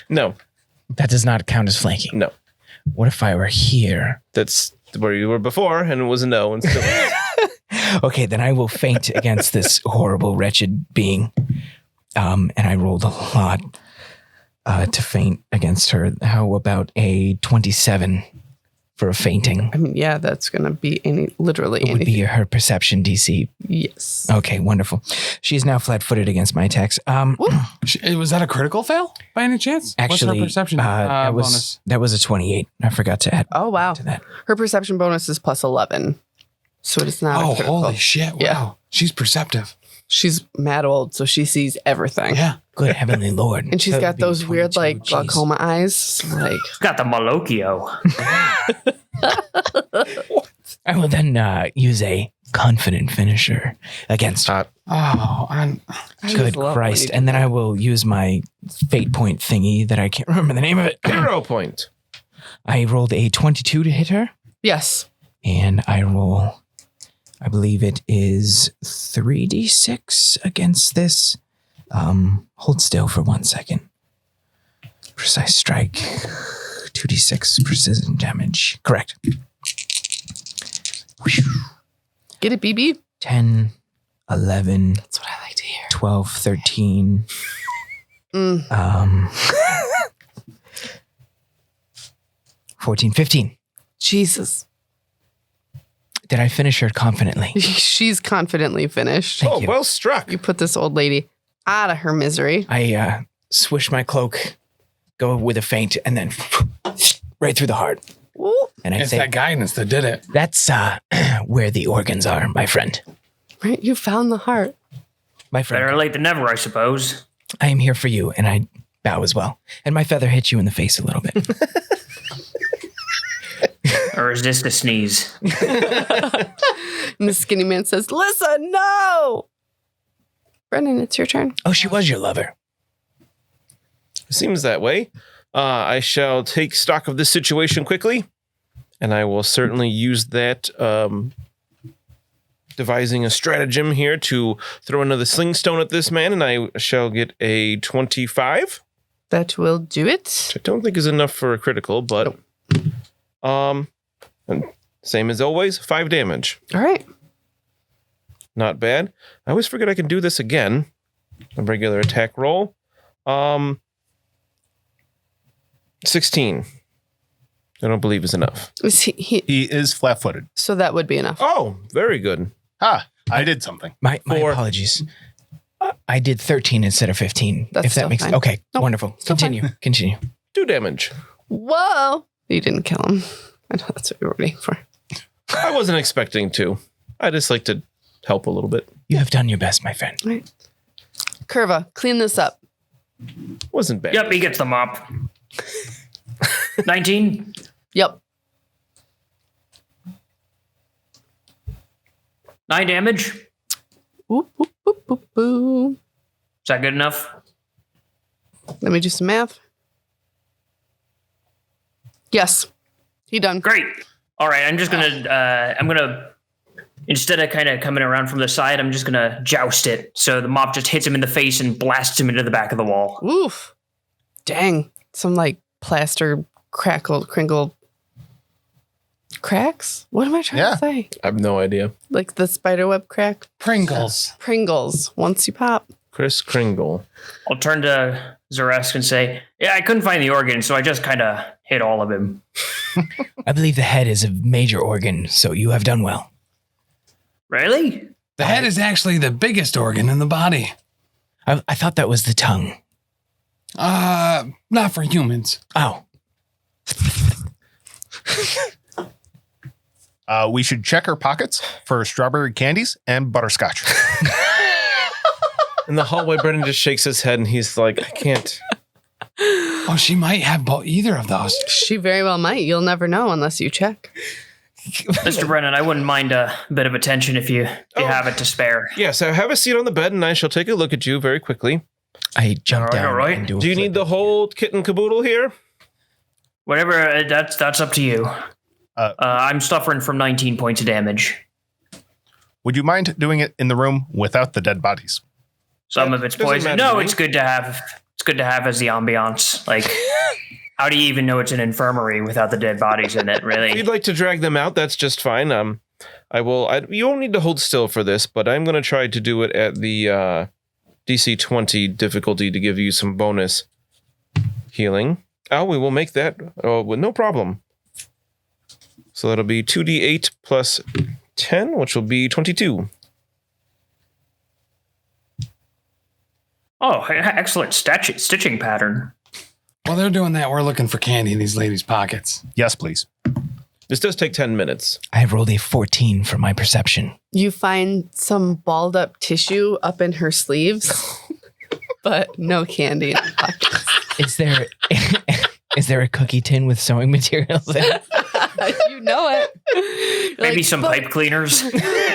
No. That does not count as flanking. No. What if I were here? That's where you were before, and it was a no. And still, Okay, then I will feint against this horrible, wretched being. And I rolled a lot to feint against her. How about a 27 for a fainting? I mean, yeah, that's going to be literally It would anything. be her perception DC. Yes. Okay, wonderful. She's now flat-footed against my attacks. Was that a critical fail by any chance? Actually, what's her perception bonus? that was a 28. I forgot to add Oh, wow. to that. Her perception bonus is plus 11. So it's not a Oh, critical. holy shit! Wow, Yeah. she's perceptive. She's mad old, so she sees everything. Yeah. Good heavenly lord. And she's That got would be those weird, 22, like, jeez. glaucoma eyes. Like, Got the Malocchio. I will then use a confident finisher against her. Oh, I just Good love when Christ. you do And then that. I will use my fate point thingy that I can't remember the name of it. 0 point. I rolled a 22 to hit her. Yes. And I roll, I believe it is 3d6 against this. Hold still for 1 second. Precise strike. 2d6 precision damage. Correct. Get it, BB? 10, 11, That's what I like to hear. 12, 13. Mm. 14, 15. Jesus. Did I finish her confidently? She's confidently finished. Thank Oh, you. well struck. You put this old lady out of her misery. I swish my cloak, go with a feint, and then right through the heart. Ooh. And I it's say, that guidance that did it. that's where the organs are, my friend. Right? You found the heart. My Better friend, late than never, I suppose. I am here for you, and I bow as well. And my feather hits you in the face a little bit. Or is this the sneeze? And the skinny man says, listen, no! Brennan, it's your turn. Oh, she was your lover. Seems that way. I shall take stock of this situation quickly, and I will certainly use that devising a stratagem here to throw another sling stone at this man, and I shall get a 25. That will do it. Which I don't think is enough for a critical, but and same as always, 5 damage. All right. Not bad. I always forget I can do this again. A regular attack roll. 16. I don't believe is enough. He is flat-footed. So that would be enough. Oh, very good. I did something. My 4. apologies. I did 13 instead of 15. That's if that still makes fine. Okay, Nope, wonderful. still Continue. Continue. 2 damage. Whoa. You didn't kill him. I know that's what you were waiting for. I wasn't expecting to. I just like to help a little bit. You have done your best, my friend. All right. Kurva, clean this up. Wasn't bad. Yep, he gets the mop. 19. Yep. 9 damage. Boop, boop, boop, boop, boop. Is that good enough? Let me do some math. Yes. He done. Great. All right, I'm just gonna, instead of kind of coming around from the side, I'm just gonna joust it. So the mop just hits him in the face and blasts him into the back of the wall. Oof. Dang. Some like plaster crinkled cracks? What am I trying to say? I have no idea. Like the spiderweb crack? Pringles. Pringles. Once you pop. Chris Kringle. I'll turn to Xa'Reske and say, yeah, I couldn't find the organ, so I just kind of hit all of him. I believe the head is a major organ, so you have done well. Really? The head is actually the biggest organ in the body. I thought that was the tongue. Not for humans. Oh. We should check our pockets for strawberry candies and butterscotch. In the hallway, Brennan just shakes his head and he's like, I can't. Oh, she might have either of those. She very well might. You'll never know unless you check. Mr. Brennan, I wouldn't mind a bit of attention if you have it to spare. Yes, I have a seat on the bed and I shall take a look at you very quickly. I jump down all right. and do a Do you flip. need the whole kit and caboodle here? Whatever, that's up to you. I'm suffering from 19 points of damage. Would you mind doing it in the room without the dead bodies? Some of it's Doesn't poison. matter to No, me. it's good to have. It's good to have as the ambiance. Like, how do you even know it's an infirmary without the dead bodies in it? If Really? you'd like to drag them out, that's just fine. I will. You won't need to hold still for this, but I'm going to try to do it at the DC 20 difficulty to give you some bonus healing. Oh, we will make that with no problem. So that'll be 2d8 plus 10, which will be 22. Oh, excellent stitching pattern. While they're doing that, we're looking for candy in these ladies' pockets. Yes, please. This does take 10 minutes. I have rolled a 14 for my perception. You find some balled up tissue up in her sleeves, but no candy in the pockets. Is there a cookie tin with sewing materials in it? You know it. Maybe Like, some pipe cleaners.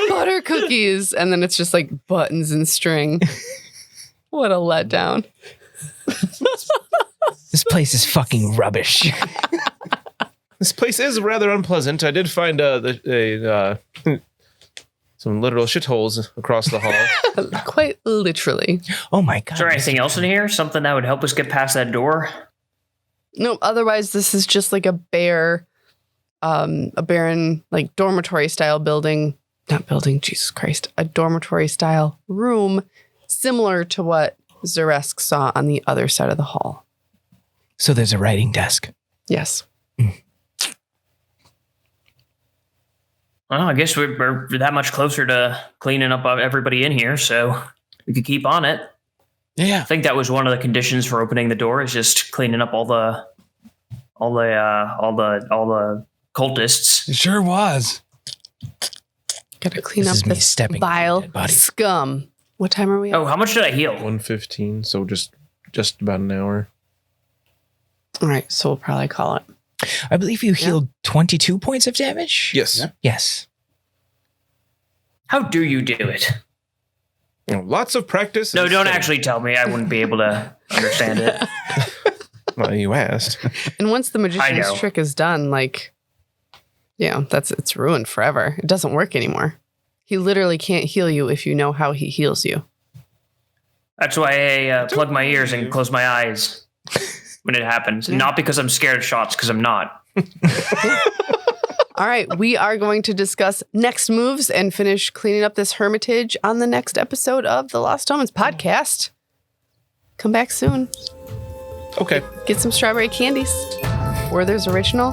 butter cookies. And then it's just like buttons and string. What a letdown. This place is fucking rubbish. This place is rather unpleasant. I did find some literal shitholes across the hall. Quite literally. Oh my god. Is there anything else in here? Something that would help us get past that door? No, otherwise this is just like a barren like dormitory style building. Not building, Jesus Christ. A dormitory style room similar to what Xa'Reske saw on the other side of the hall. So there's a writing desk. Yes. Well, I guess we're that much closer to cleaning up everybody in here, so we could keep on it. Yeah. I think that was one of the conditions for opening the door, is just cleaning up all the cultists. It sure was. Gotta clean This up is me this stepping on vile a dead body. scum. What time are we at? Oh, how much did I heal? 1:15, so just about an hour. All right, so we'll probably call it. I believe you healed 22 points of damage. Yes. Yeah. Yes. How do you do it? Lots of practice. No, and don't study. actually tell me. I wouldn't be able to understand it. Well, you asked. And once the magician's know. trick is done, like, it's ruined forever. It doesn't work anymore. He literally can't heal you if you know how he heals you. That's why I plug my ears and close my eyes when it happens. Not because I'm scared of shots, because I'm not. All right, we are going to discuss next moves and finish cleaning up this hermitage on the next episode of the Lost Omens podcast. Come back soon. Okay. Get some strawberry candies. Werther's Original.